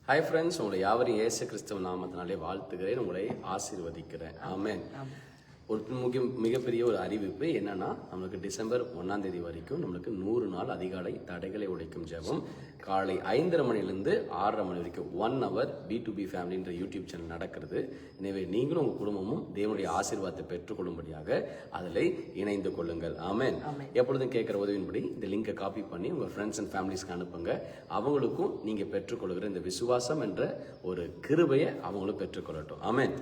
Hi friends, உங்களை யாவரையும் இயேசு கிறிஸ்துவ நாமத்தினாலே வாழ்த்துகிறேன், உங்களை ஆசீர்வதிக்கிறேன். ஆமென். ஒரு மிகப்பெரிய ஒரு அறிவிப்பு என்னன்னா, நம்மளுக்கு டிசம்பர் 1ஆம் தேதி வரைக்கும் நம்மளுக்கு 100 நாள் அதிகாலை தடைகளை உடைக்கும் ஜெபம் காலை 5:30 மணிலிருந்து 6:30 மணி வரைக்கும் 1 hour B2B ஃபேமிலின்ற யூடியூப் சேனல் நடக்கிறது. எனவே நீங்களும் உங்கள் குடும்பமும் தேவனுடைய ஆசீர்வாதத்தை பெற்றுக்கொள்ளும்படியாக அதில் இணைந்து கொள்ளுங்கள். ஆமென். எப்பொழுதும் கேட்குற உதவியின்படி இந்த லிங்கை காப்பி பண்ணி உங்கள் ஃப்ரெண்ட்ஸ் அண்ட் ஃபேமிலிஸ்க்கு அனுப்புங்க. அவங்களுக்கும் நீங்கள் பெற்றுக்கொள்கிற இந்த விசுவாசம் என்ற ஒரு கிருபையை அவங்களும் பெற்றுக்கொள்ளட்டும். ஆமென்.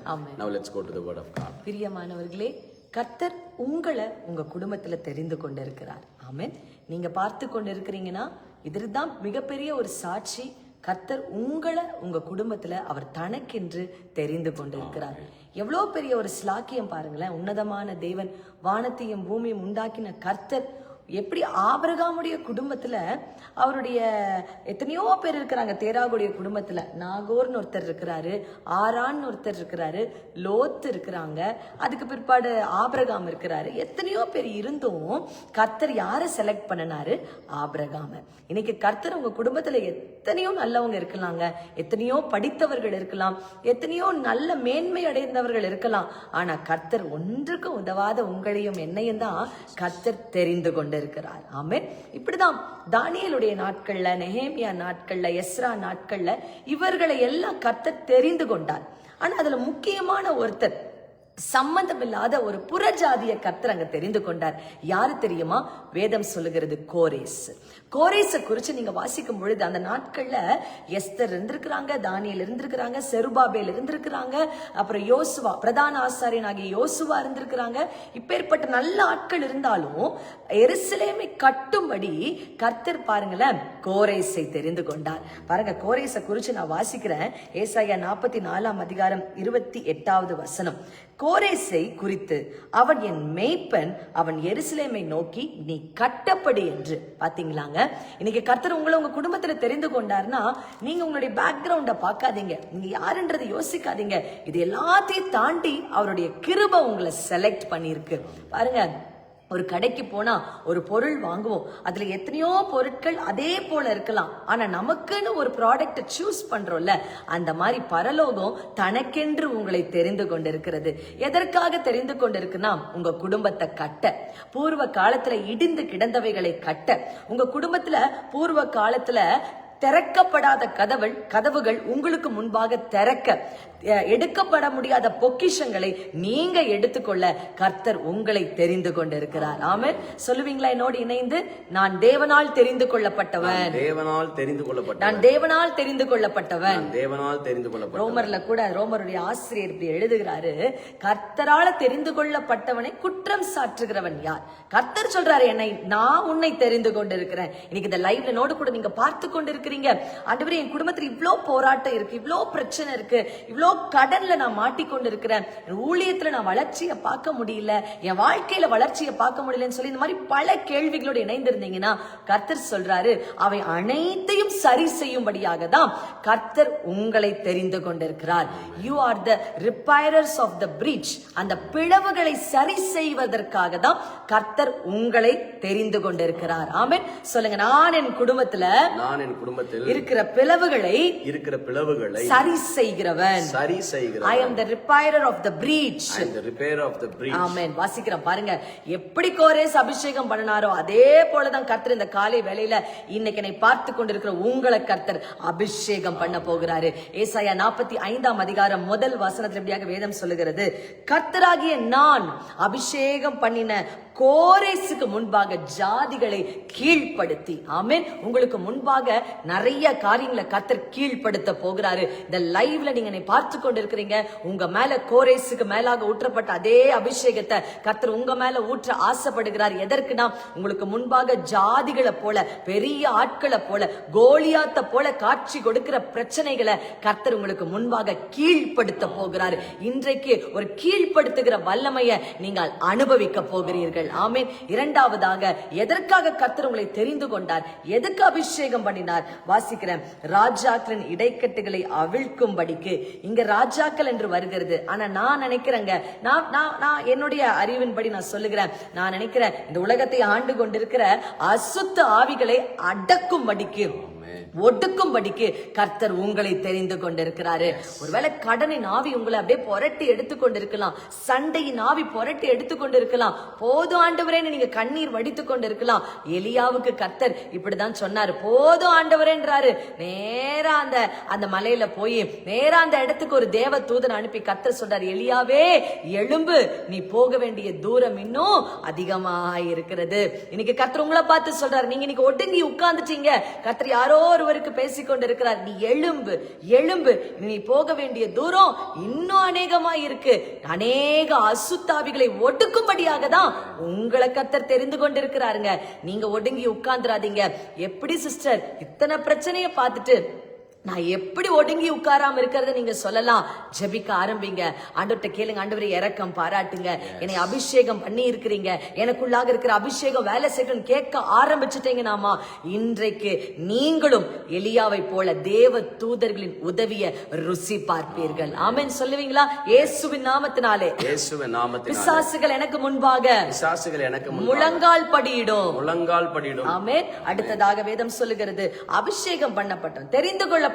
Now let's go to the word of God. பிரியமானவர்களே, கர்த்தர் உங்களை உங்க குடும்பத்துல தெரிந்து கொண்டிருக்கிறார். ஆமென். நீங்க பார்த்து கொண்டு இருக்கிறீங்கன்னா இதுதான் மிகப்பெரிய ஒரு சாட்சி. கர்த்தர் உங்களை உங்க குடும்பத்துல அவர் தனக்கென்று தெரிந்து கொண்டிருக்கிறார். எவ்வளவு பெரிய ஒரு ஸ்லாக்கியம் பாருங்களேன். உன்னதமான தேவன், வானத்தையும் பூமியும் உண்டாக்கின கர்த்தர் எப்படி ஆபிரகாமுடைய குடும்பத்துல அவருடைய எத்தனையோ பேர் இருக்கிறாங்க. தேராகுடைய குடும்பத்துல நாகோர்னு ஒருத்தர் இருக்கிறாரு, ஆரான்னு ஒருத்தர் இருக்கிறாரு, லோத்து இருக்கிறாங்க, அதுக்கு பிற்பாடு ஆபிரகாம் இருக்கிறாரு. எத்தனையோ பேர் இருந்தும் கர்த்தர் யாரை செலக்ட் பண்ணினாரு? ஆபிரகாம. இன்னைக்கு கர்த்தர் உங்க குடும்பத்துல எத்தனையோ நல்லவங்க இருக்கலாங்க, எத்தனையோ படித்தவர்கள் இருக்கலாம், எத்தனையோ நல்ல மேன்மை அடைந்தவர்கள் இருக்கலாம். ஆனா கர்த்தர் ஒன்றுக்கும் உதவாத உங்களையும் என்னையும் தான் கர்த்தர் தெரிந்து கொண்டு இருக்கிறார். ஆமென். இப்படிதான் தானியேலுடைய நாட்கள்ல, நெகேமியா நாட்கள்ல, எஸ்ரா நாட்கள்ல இவர்களை எல்லாம் கர்த்தர் தெரிந்து கொண்டார். ஆனா அதுல முக்கியமான ஒருத்தர், சம்பந்தமில்லாத ஒரு புறஜாதிய கர்த்தர் அங்க தெரிந்து கொண்டார். யாரு தெரியுமா? வேதம் சொல்லுகிறது கோரேஸ். கோரேஸை குறிச்சு நீங்க வாசிக்கும் பொழுது அந்த நாட்கள்ல எஸ்தர் இருந்திருக்கிறாங்க, தானியேல் இருந்திருக்கிறாங்க, செருபாபேல் இருந்திருக்கிறாங்க, அப்புறம் யோசுவா, பிரதான ஆசாரியன் ஆகிய யோசுவா இருந்திருக்கிறாங்க. இப்பேற்பட்ட நல்ல ஆட்கள் இருந்தாலும் எருசலேமை கட்டும்படி கர்த்தர் பாருங்களேன் கோரேஸை தெரிந்து கொண்டார். பாருங்க, கோரேஸை குறிச்சு நான் வாசிக்கிறேன். ஏசாயா 44ஆம் அதிகாரம் 28வது வசனம். கோரேசை குறித்து, அவன் என் மேய்ப்பன், அவன் எருசலேமை நோக்கி நீ கட்டப்படு என்று. பாத்தீங்களாங்க, இன்னைக்கு கர்த்தர் உங்களை உங்க குடும்பத்துல தெரிந்து கொண்டார்னா நீங்க உங்களுடைய பேக்ரவுண்ட பார்க்காதீங்க, நீங்க யாருன்றதை யோசிக்காதீங்க. இது எல்லாத்தையும் தாண்டி அவருடைய கிருபை உங்களை செலக்ட் பண்ணிருக்கு. பாருங்க, ஒரு கடைக்கு போனா ஒரு பொருள் வாங்குவோம், அதுல எத்தனையோ பொருட்கள் அதே போல இருக்கலாம், ஆனா நமக்குன்னு ஒரு ப்ராடக்ட் சூஸ் பண்றோம்ல, அந்த மாதிரி பரலோகம் தனக்கென்று உங்களை தெரிந்து கொண்டிருக்கிறது. எதற்காக தெரிந்து கொண்டிருக்குன்னா, உங்க குடும்பத்தை கட்ட, பூர்வ காலத்துல இடிந்து கிடந்தவைகளை கட்ட, உங்க குடும்பத்துல பூர்வ காலத்துல திறக்கப்படாத கதவுகள் உங்களுக்கு முன்பாக திறக்க, எடுக்கப்பட முடியாத பொக்கிஷங்களை நீங்க எடுத்துக்கொள்ள கர்த்தர் உங்களை தெரிந்து கொண்டிருக்கிறார். ஆமென். சொல்லுவீங்களா என்னோடு இணைந்து? நான் தேவனால் தெரிந்து கொள்ளப்பட்டவன், தேவனால் தெரிந்து கொள்ளப்பட்டவன், நான் தேவனால் தெரிந்து கொள்ளப்பட்டவன், தேவனால் தெரிந்து கொள்ளப்பட்டவன். ரோமர்ல கூட ரோமருடைய ஆசிரியர் இப்படி எழுதுகிறாரு, கர்த்தரால தெரிந்து கொள்ளப்பட்டவனை குற்றம் சாற்றுகிறவன் யார்? கர்த்தர் சொல்றாரு, என்னை, நான் உன்னை தெரிந்து கொண்டிருக்கிறேன். இன்னைக்கு இந்த லைவ்ல நோடு கூட நீங்க பார்த்து கொண்டிருக்கிறீங்க. ஆண்டவரே, என் குடும்பத்துல இவ்ளோ போராட்டம் இருக்கு, இவ்ளோ பிரச்சனை இருக்கு, இவ்ளோ கடன்ல நான் மாட்டிக்கொண்டு இருக்கிறேன், ஊழியத்துல நான் வளர்ச்சியை பார்க்க முடியல, என் வாழ்க்கையில வளர்ச்சியை பார்க்க முடியலன்னு சொல்லி இந்த மாதிரி பல கேள்விகளோடு இணைந்திருந்தீங்கன்னா கர்த்தர் சொல்றாரு, அவை அனைத்தையும் சரி செய்யும்படியாக தான் கர்த்தர் உங்களை தெரிந்து கொண்டிருக்கிறார். You are the repairers of the breach. அந்த பிளவுகளை சரி செய்வதற்காக தான் கர்த்தர் உங்களை தெரிந்து கொண்டிருக்கிறார். ஆமென். சொல்லுங்க, நான் என் குடும்பத்துல இருக்கிற பிளவுகளை சரி செய்கிறவன். I am the repairer of the breach. I am the repairer of the breach. Amen. வாசிக்கிறோம் பாருங்க, எப்படி கோரேஸ் அபிஷேகம் பண்ணனாரோ அதே போலதான் கர்த்தர் இந்த காலை வேளையில இன்னைக்கு என்னை பார்த்து கொண்டிருக்கிற உங்களை கர்த்தர் அபிஷேகம் பண்ண போகிறாரு. ஏசாயா 45ஆம் அதிகாரம் முதல் வசனத்தில் எப்படியாக வேதம் சொல்லுகிறது, கர்த்தராகிய நான் அபிஷேகம் பண்ணின கோரேசுக்கு முன்பாக ஜாதிகளை கீழ்ப்படுத்தி. ஆமென். உங்களுக்கு முன்பாக நிறைய காரியங்களை கர்த்தர் கீழ்ப்படுத்த போகிறாரு. இந்த லைவ்ல நீங்க பார்த்து கொண்டிருக்கிறீங்க. உங்க மேல கோரேசுக்கு மேலாக ஊற்றப்பட்ட அதே அபிஷேகத்தை கர்த்தர் உங்க மேல ஊற்ற ஆசைப்படுகிறார். எதற்குனா, உங்களுக்கு முன்பாக ஜாதிகளை போல, பெரிய ஆட்களை போல, கோலியாத்த போல காட்சி கொடுக்கிற பிரச்சனைகளை கர்த்தர் உங்களுக்கு முன்பாக கீழ்ப்படுத்த போகிறார். இன்றைக்கு ஒரு கீழ்ப்படுத்துகிற வல்லமையை நீங்கள் அனுபவிக்க போகிறீர்கள். ஆமென். இரண்டாவதாக, எதற்காக கர்த்தர் உங்களை தெரிந்து கொண்டார், எதுக்கு அபிஷேகம் பண்ணினார்? வாசிக்கிறேன், ராஜாக்களின் இடைக்கட்டுகளை அவிழ்க்கும்படிக்கு. இங்க ராஜாக்கள் என்று வருகிறது, ஆனா நான் நினைக்கிறேங்க, நான் என்னுடைய அறிவின்படி நான் சொல்லுகிறேன், நான் நினைக்கிறேன் இந்த உலகத்தை ஆண்டு கொண்டிருக்கிற அசுத்த ஆவிகளை அடக்கும்படிக்கு ஒடுக்கும்படிக்கு கர்த்தர் உங்களை தெரிந்து கொண்டிருக்கிறாரு. ஒருவேளை கடனின் ஆவி உங்களை அப்படியே புரட்டி எடுத்துக்கொண்டிருக்கலாம், சண்டையின் ஆவி புரட்டி எடுத்துக்கொண்டிருக்கலாம், போதும் ஆண்டவரேன்னு நீங்க கண்ணீர் வடித்து கொண்டிருக்கலாம். எலியாவுக்கு கர்த்தர் இப்படிதான் சொன்னாரு, போதும் ஆண்டவரேன்றாரு. நேரா அந்த மலையில போய் நேரா அந்த இடத்துக்கு ஒரு தேவ தூதன் அனுப்பி கர்த்தர் சொல்றாரு, எலியாவே எழும்பு, நீ போக வேண்டிய தூரம் இன்னும் அதிகமா இருக்கிறது. இன்னைக்கு கர்த்தர் உங்களை பார்த்து சொல்றாரு, நீங்க இன்னைக்கு ஒடுங்கி உட்கார்ந்துட்டீங்க, கர்த்தர் யாரோ ஒருவருக்கு பேசிக்கொண்டு இருக்கிறார், நீ எழும்பு எழும்பு, நீ போக வேண்டிய தூரம் இன்னும் அநேகமா இருக்கு. அநேக அசுத்தாவிகளை ஒடுக்கும்படியாக தான் உங்களை கர்த்தர் தெரிந்து கொண்டிருக்கிறாருங்க. நீங்க ஒடுங்கி உட்கார்ந்துராதீங்க. எப்படி சிஸ்டர் இத்தனை பிரச்சனைய பார்த்துட்டு நான் எப்படி ஒடுங்கி உட்காராம இருக்கிறத நீங்க சொல்லலாம். ஜெபிக்க ஆரம்பிங்க. ஆண்டவர்கிட்ட கேளுங்க, ஆண்டவரை இரக்கம் பாராட்டுங்க, என்னை அபிஷேகம் பண்ணி இருக்கிறீங்க, எனக்குள்ளாக இருக்கிற அபிஷேகம் வேலை செய்யணும் கேட்க ஆரம்பிச்சுட்டீங்கன்னாமா இன்றைக்கு நீங்களும் எலியாவை போல தேவ தூதர்களின் உதவியை ருசி பார்ப்பீர்கள். ஆமென் சொல்லுவீங்களா? இயேசுவின் நாமத்தினாலே பிசாசுகள் எனக்கு முன்பாக முழங்கால் படியிடும். ஆமென். அடுத்ததாக வேதம் சொல்லுகிறது, அபிஷேகம் பண்ணப்பட்டவன் தெரிந்து கொள்ள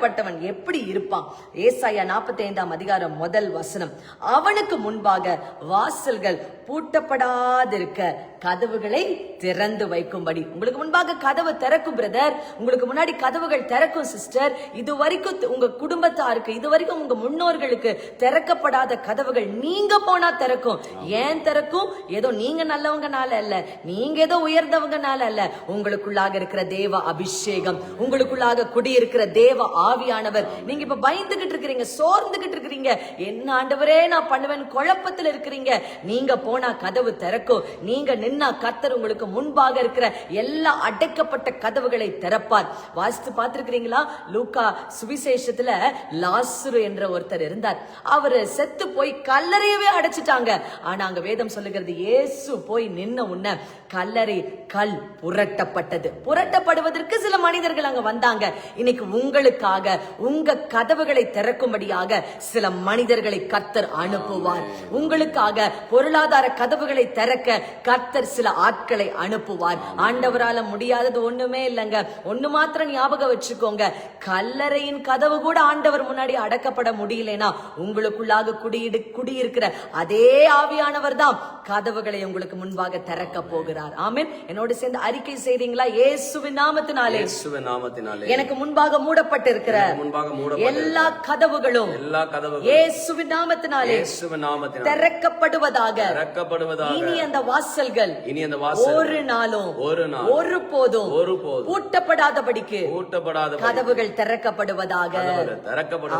எப்படி இருப்பான்? ஏசாயா 45 அதிகாரம் 1 வசனம், அவனுக்கு முன்பாக வாசல்கள் பூட்டப்படாதிருக்க கதவுகளை திறந்து வைக்கும்படி. உங்களுக்கு முன்பாக கதவு திறக்கும் பிரதர், உங்களுக்கு முன்னாடி கதவுகள் திறக்கும் சிஸ்டர். இது வரைக்கும் உங்க குடும்பத்தாருக்கு, இது வரைக்கும் உங்க முன்னோர்களுக்கு திறக்கப்படாத கதவுகள் நீங்க போனா திறக்கும். ஏன் திறக்கும்? ஏதோ நீங்க நல்லவங்கனால அல்ல, நீங்க ஏதோ உயர்ந்தவங்கனால அல்ல. உங்களுக்குள்ளாக இருக்கிற தேவ அபிஷேகம், உங்களுக்குள்ளாக குடியிருக்கிற தேவ ஆவியானவர். நீங்க இப்ப பயந்துகிட்டு இருக்கிறீங்க, சோர்ந்துகிட்டு இருக்கிறீங்க, என்ன ஆண்டவரே நான் பண்ணுவேன் குழப்பத்தில் இருக்கிறீங்க. நீங்க போனா கதவு திறக்கும். நீங்க நின்னா கர்த்தர் உங்களுக்கு முன்பாக இருக்கிற எல்லா அடைக்கப்பட்ட கதவுகளை திறப்பார். வாசித்து பார்த்திருக்கிறீங்களா? லூக்கா சுவிசேஷத்துல லாசரு என்ற ஒருத்தர் இருந்தார். அவரு செத்து போய் கல்லறையவே அடைச்சிட்டாங்க. ஆனா அங்க வேதம் சொல்லுகிறது, இயேசு போய் நின்ன உடனே கல்லறை கல் புரட்டப்பட்டது. புரட்டப்படுவதற்கு சில மனிதர்கள் அங்க வந்தாங்க. இன்னைக்கு உங்களுக்காக உங்க கதவுகளை திறக்கும்படியாக சில மனிதர்களை கர்த்தர் அனுப்புவார். உங்களுக்காக பொருளாதார கதவுகளை திறக்க கர்த்தர் சில ஆட்களை அனுப்புவார். ஆண்டவரால முடியாதது ஒண்ணுமே இல்லைங்க. ஒண்ணு மாத்திரம் ஞாபகம் வச்சுக்கோங்க, கல்லறையின் கதவு கூட ஆண்டவர் முன்னாடி அடக்கப்பட முடியலனா உங்களுக்குள்ளாக குடியிருக்கிற அதே ஆவியானவர் தான் கதவுகளை உங்களுக்கு முன்பாக திறக்க போகிறார். ஆமென். என்னோடு சேர்ந்து அறிக்கை செய்றீங்களா? இயேசுவின் நாமத்தினாலே எனக்கு முன்பாக மூடப்பட்டிருக்கிற எல்லா கதவுகளும் இயேசுவின் நாமத்தினாலே திறக்கப்படுவதாக. இனி அந்த வாசல்கள் ஒரு நாளும் ஒருபோதும் பூட்டப்படாதபடிக்கு கதவுகள் திறக்கப்படுவதாக.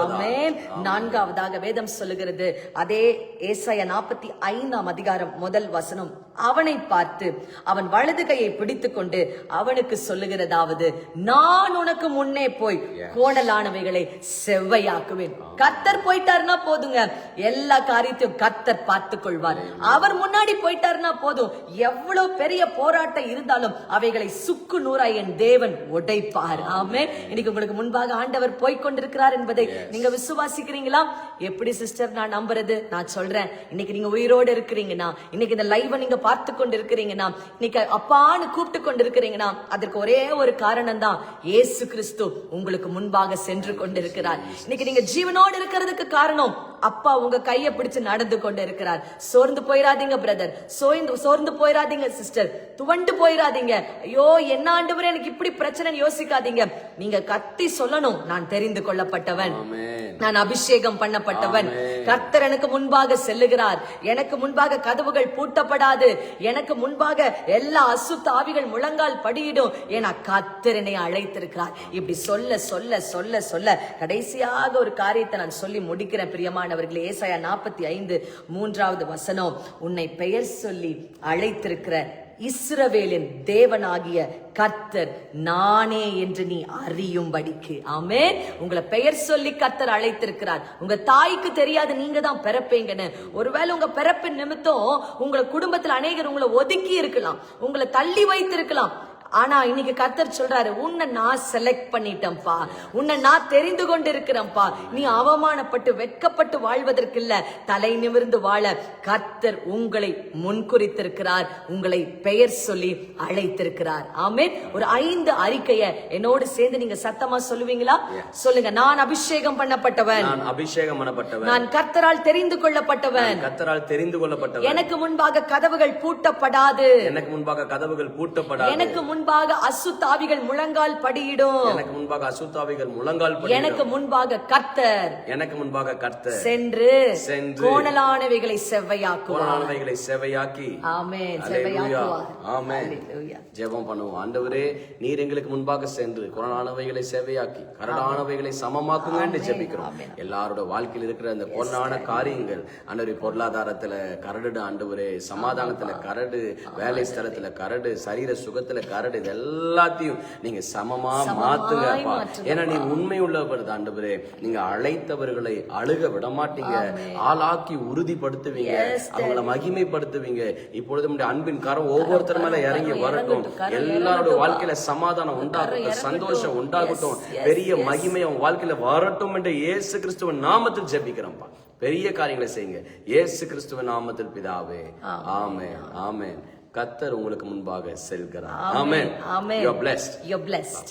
ஆமென். 4வதாக வேதம் சொல்லுகிறது, அதே ஏசாயா 45 அதிகாரம் 1 வசனம், அவனை பார்த்து அவன் வலது கையை பிடித்துக் கொண்டு அவனுக்கு சொல்லுகிறதாவது, நான் உனக்கு முன்னே போய் கோணலானவைகளை செவ்வையாக்குவேன். கர்த்தர் போயிட்டாருன்னா போதுங்க, எல்லா காரியத்தையும் கர்த்தர் பார்த்துக் கொள்வார். அவர் முன்னாடி போயிட்டாருன்னா போதும், எவ்வளவு பெரிய போராட்டம் இருந்தாலும் அவைகளை சுக்கு நூறாய் என் தேவன் உடைப்பார். ஆமென். இன்னைக்கு உங்களுக்கு முன்பாக ஆண்டவர் போய்கொண்டிருக்கிறார் என்பதை நீங்க விசுவாசிக்கிறீங்களா? எப்படி சிஸ்டர் நான் நம்புறது? நான் சொல்றேன், இன்னைக்கு நீங்க உயிரோடு இருக்கிறீங்கன்னா, இன்னைக்கு இந்த லைவ் நீங்க பார்த்து கொண்டு இருக்கிறீங்கன்னா, இன்னைக்கு அப்பான்னு கூப்பிட்டு கொண்டு இருக்கிறீங்கன்னா, அதற்கு ஒரே ஒரு காரணம் தான், இயேசு கிறிஸ்து உங்களுக்கு முன்பாக சென்று கொண்டிருக்கிறார். இன்னைக்கு நீங்க ஜீவனோடு இருக்கிறதுக்கு காரணம் அப்பா உங்க கையை பிடிச்சு நடந்து கொண்டு இருக்கிறார். சோர்ந்து போயிடாதீங்க பிரதர், சோர்ந்து போயிடாதீங்க சிஸ்டர், துவண்டு போயிடாதீங்க. ஐயோ என்ன ஆண்டவரே எனக்கு இப்படி பிரச்சனை யோசிக்காதீங்க. நீங்க கத்தி சொல்லணும், நான் தெரிந்து கொள்ளப்பட்டவன், நான் அபிஷேகம் பண்ணப்பட்டவன், கர்த்தர் எனக்கு முன்பாக செல்லுகிறார், எனக்கு முன்பாக கதவுகள் பூட்டப்படாது, எனக்கு முன்பாக எல்லா அசுத்த ஆவிகள் முழங்கால் படியிடும், ஏன்னா கர்த்தர் என்னை அழைத்திருக்கிறார். இப்படி சொல்ல சொல்ல சொல்ல சொல்ல கடைசியாக ஒரு காரியத்தை நான் சொல்லி முடிக்கிறேன் பிரியமானவர்களே. ஏசாயா 45:3 வசனம், உன்னை பெயர் சொல்லி அழைத்திருக்கிற இஸ்ரவேலின் தேவனாகிய கர்த்தர் நானே என்று நீ அறியும்படிக்கு. ஆமென். உங்களை பெயர் சொல்லி கர்த்தர் அழைத்திருக்கிறார். உங்க தாய்க்கு தெரியாது நீங்க தான் பிறப்பீங்கன்னு. ஒருவேளை உங்க பிறப்பின் நிமித்தம் உங்க குடும்பத்தில் அநேகர் உங்களை ஒதுக்கி இருக்கலாம், உங்களை தள்ளி வைத்திருக்கலாம். ஆனா இன்னைக்கு கர்த்தர் சொல்றாரு, உன்னை நான் செலக்ட் பண்ணிட்டேன்ப்பா, உன்னை நான் தெரிந்து கொண்டு இருக்கிறேன்ப்பா. நீ அவமானப்பட்டு வெட்கப்பட்டு வாழ்வதற்கு இல்ல, தலை நிமிர்ந்து வாழ கர்த்தர் உங்களை முன்குறித்திருக்கிறார், உங்களை பெயர் சொல்லி அழைத்திருக்கிறார். ஆமென். ஒரு 5 அறிக்கையை என்னோடு சேர்ந்து நீங்க சத்தமா சொல்லுவீங்களா? சொல்லுங்க. நான் அபிஷேகம் பண்ணப்பட்டவன், நான் அபிஷேகம் பண்ணப்பட்டவன், நான் கர்த்தரால் தெரிந்து கொள்ளப்பட்டவன், கர்த்தரால் தெரிந்து கொள்ளப்பட்டவன், எனக்கு முன்பாக கதவுகள் பூட்டப்படாது, எனக்கு முன்பாக கதவுகள் பூட்டப்படாது, எனக்கு முன்பாக அசுத்தாவிகள் முழங்கால் படியிடும், எனக்கு முன்பாக அசுத்தாவிகள் முழங்கால் படியிடும், எனக்கு முன்பாக கர்த்தர், எனக்கு முன்பாக கர்த்தர் சென்று சென்று கோணலானவைகளை செவ்வையாக்குவார். கோணலானவைகளை செவ்வையாக்கி. ஆமென். அல்லேலூயா. செவ்வையாக்குவார். ஆமென். அல்லேலூயா. ஜெபம் பண்ணுவோம். ஆண்டவரே, நீர் எங்களுக்கு முன்பாக சென்று கோணலானவைகளை செவ்வையாக்கி கரடானவைகளை சமமாக்குங்க என்று ஜெபிக்கிறோம். எல்லாரோட வாழ்க்கையில் இருக்கிற அந்த பொன்னான காரியங்கள், ஆண்டவரே, பொருளாதாரத்துல கரடு, ஆண்டவரே, சமாதானத்துல கரடு, வேலை ஸ்தலத்துல கரடு, சரீர சுகத்துல கரடு, இது எல்லாத்தையும் நீங்க சமமா மாத்துங்க அப்பா. ஏன்னா நீ உண்மை உள்ளவர் ஆண்டவரே. நீங்க அழைத்தவர்களை அழுக விட மாட்டீங்க, ஆளாக்கி உறுதிப்படுத்துவீங்க, அவங்கள மகிமைப்படுத்துவீங்க. இப்பொழுது நம்முடைய அன்பின் கரம் ஒவ்வொருத்தர் மேல இறங்கி வரட்டும். எல்லாரோட வாழ்க்கையில சமாதானம் உண்டாகட்டும், சந்தோஷம் உண்டாகட்டும், பெரிய மகிமை அவன் வாழ்க்கையில வரட்டும் என்று இயேசு கிறிஸ்துவின் நாமத்தில் ஜெபிக்கிறோம்ப்பா. பெரிய காரியங்களை செய்யுங்க இயேசு கிறிஸ்துவின் நாமத்தில் பிதாவே. ஆமென். ஆமென். கர்த்தர் உங்களுக்கு முன்பாக செல்கிறார். ஆமென். Amen. You are blessed. You're blessed.